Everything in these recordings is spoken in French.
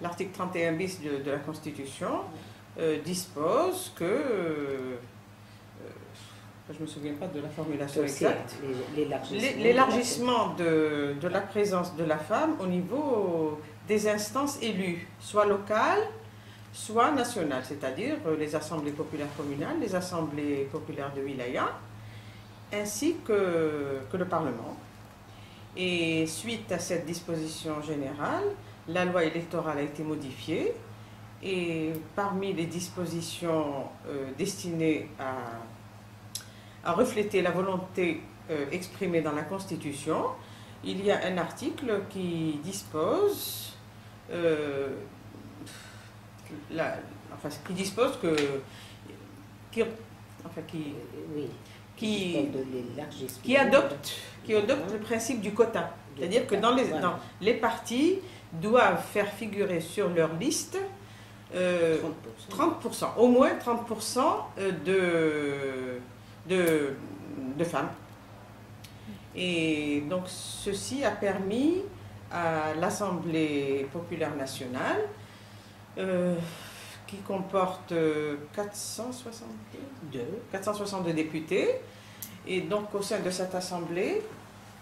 L'article 31 bis de la Constitution dispose que, je ne me souviens pas de la formulation exacte, l'élargissement de la présence de la femme au niveau des instances élues, soit locales, soit nationales, c'est-à-dire les assemblées populaires communales, les assemblées populaires de wilaya, ainsi que le Parlement. Et suite à cette disposition générale, la loi électorale a été modifiée et parmi les dispositions destinées à refléter la volonté exprimée dans la Constitution, il y a un article qui dispose qui adopte le principe du quota. C'est-à-dire que dans les partis doivent faire figurer sur leur liste 30%, au moins 30% de femmes. Et donc ceci a permis à l'Assemblée populaire nationale, qui comporte 462 députés, et donc au sein de cette Assemblée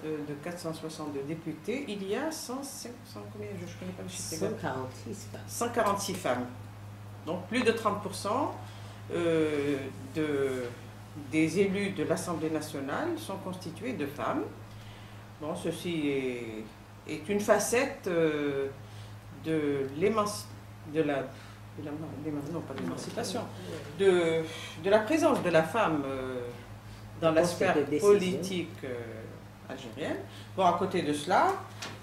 de 462 députés, il y a 146 femmes. Donc plus de 30% des élus de l'Assemblée nationale sont constitués de femmes. Bon, ceci est une facette de la présence de la femme dans la sphère politique algérienne. Bon, à côté de cela,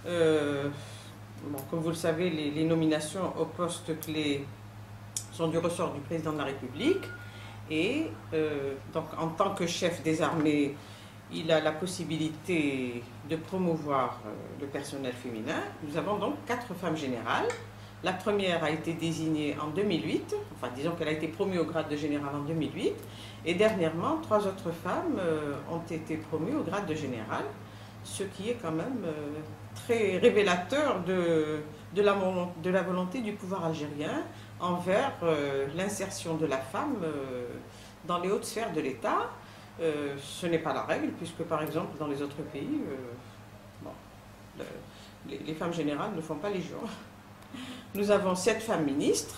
comme vous le savez, les nominations aux postes clés sont du ressort du président de la République. Et donc, en tant que chef des armées, il a la possibilité de promouvoir le personnel féminin. Nous avons donc 4 femmes générales. La première a été désignée en 2008, enfin disons qu'elle a été promue au grade de général en 2008. Et dernièrement, 3 autres femmes ont été promues au grade de général, ce qui est quand même très révélateur de la volonté du pouvoir algérien envers l'insertion de la femme dans les hautes sphères de l'État. Ce n'est pas la règle, puisque par exemple dans les autres pays, les femmes générales ne font pas légion. Nous avons 7 femmes ministres,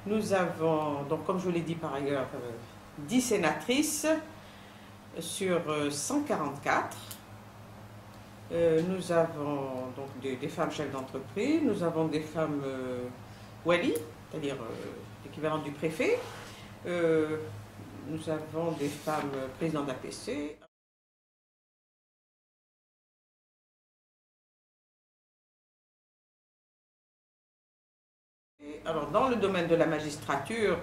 nous avons, donc comme je vous l'ai dit par ailleurs, 10 sénatrices sur 144. Nous avons donc des femmes chefs d'entreprise, nous avons des femmes wali, c'est-à-dire l'équivalent du préfet, nous avons des femmes présidents d'APC. Alors, dans le domaine de la magistrature,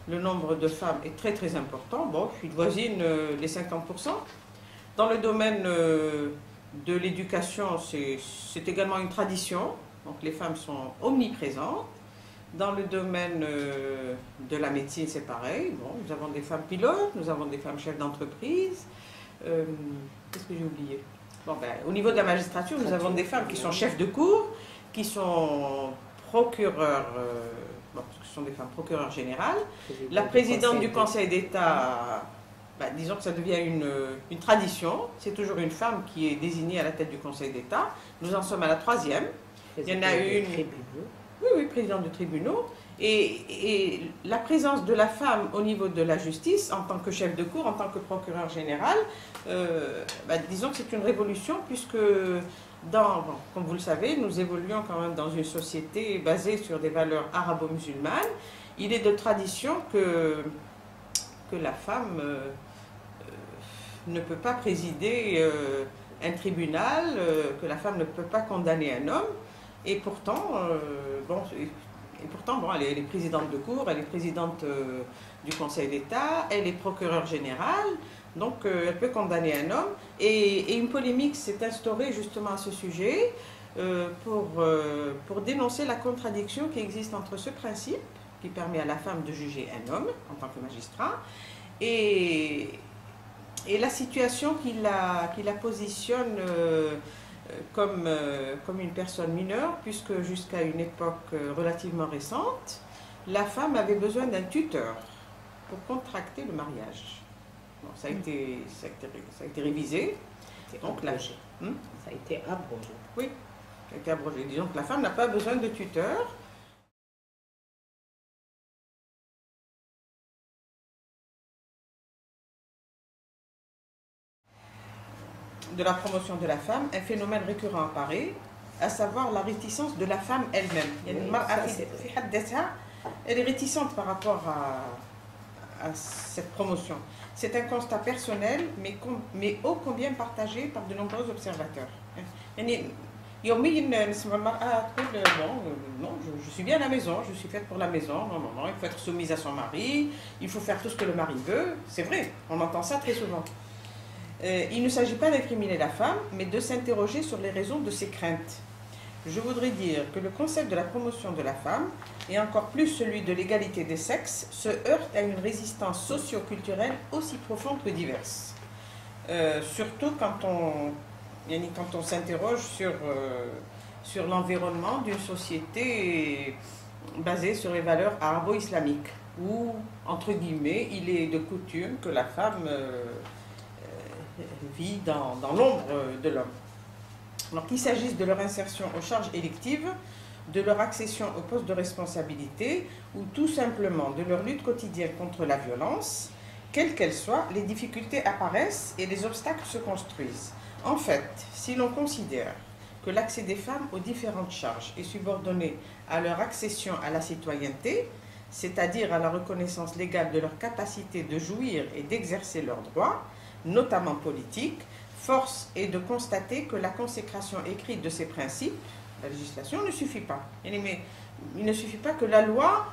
le nombre de femmes est très très important. Bon, il voisine les 50%. Dans le domaine de l'éducation, c'est également une tradition. Donc, les femmes sont omniprésentes. Dans le domaine de la médecine, c'est pareil. Bon, nous avons des femmes pilotes, nous avons des femmes chefs d'entreprise. Qu'est-ce que j'ai oublié? Bon, au niveau de la magistrature, nous avons des femmes qui sont chefs de cour, qui sont procureurs, ce sont des femmes procureurs générales. La présidente du Conseil d'État, disons que ça devient une tradition. C'est toujours une femme qui est désignée à la tête du Conseil d'État. Nous en sommes à la 3e. Il y en a une... Oui, présidente de tribunaux. Et la présence de la femme au niveau de la justice, en tant que chef de cour, en tant que procureur général, disons que c'est une révolution, puisque, comme vous le savez, nous évoluons quand même dans une société basée sur des valeurs arabo-musulmanes. Il est de tradition que la femme ne peut pas présider un tribunal, que la femme ne peut pas condamner un homme. Et pourtant, elle est présidente de cour, elle est présidente du Conseil d'État, elle est procureure générale, donc elle peut condamner un homme. Et une polémique s'est instaurée justement à ce sujet pour dénoncer la contradiction qui existe entre ce principe, qui permet à la femme de juger un homme en tant que magistrat, et la situation qui la positionne comme une personne mineure, puisque jusqu'à une époque relativement récente, la femme avait besoin d'un tuteur pour contracter le mariage. Bon, ça a été révisé. Donc, ça a été abrogé. Oui, ça a été abrogé. Disons que la femme n'a pas besoin de tuteur. De la promotion de la femme, un phénomène récurrent apparaît, à savoir la réticence de la femme elle-même. Elle est réticente par rapport à cette promotion. C'est un constat personnel, mais ô combien partagé par de nombreux observateurs. Non, je suis bien à la maison, je suis faite pour la maison, non, il faut être soumise à son mari, il faut faire tout ce que le mari veut. C'est vrai, on entend ça très souvent. Il ne s'agit pas d'incriminer la femme, mais de s'interroger sur les raisons de ses craintes. Je voudrais dire que le concept de la promotion de la femme, et encore plus celui de l'égalité des sexes, se heurte à une résistance socio-culturelle aussi profonde que diverse. Surtout quand on s'interroge sur l'environnement d'une société basée sur les valeurs arabo-islamiques, où, entre guillemets, il est de coutume que la femme vit dans l'ombre de l'homme. Alors qu'il s'agisse de leur insertion aux charges électives, de leur accession aux postes de responsabilité ou tout simplement de leur lutte quotidienne contre la violence, quelle qu'elle soit, les difficultés apparaissent et les obstacles se construisent. En fait, si l'on considère que l'accès des femmes aux différentes charges est subordonné à leur accession à la citoyenneté, c'est-à-dire à la reconnaissance légale de leur capacité de jouir et d'exercer leurs droits, notamment politiques, force est de constater que la consécration écrite de ces principes, la législation, ne suffit pas. Mais il ne suffit pas que la loi,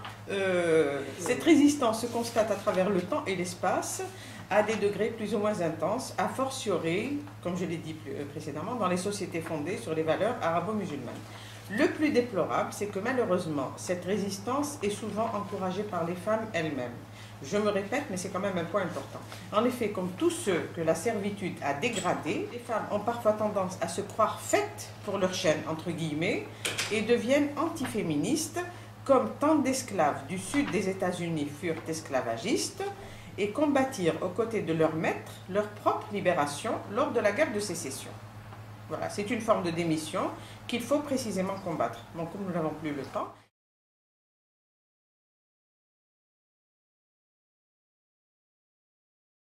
cette résistance se constate à travers le temps et l'espace, à des degrés plus ou moins intenses, a fortiori, comme je l'ai dit précédemment, dans les sociétés fondées sur les valeurs arabo-musulmanes. Le plus déplorable, c'est que malheureusement, cette résistance est souvent encouragée par les femmes elles-mêmes. Je me répète, mais c'est quand même un point important. En effet, comme tous ceux que la servitude a dégradés, les femmes ont parfois tendance à se croire faites pour leur chaîne, entre guillemets, et deviennent antiféministes, comme tant d'esclaves du sud des États-Unis furent esclavagistes, et combattirent aux côtés de leurs maîtres leur propre libération lors de la guerre de sécession. Voilà, c'est une forme de démission qu'il faut précisément combattre. Bon, comme nous n'avons plus le temps,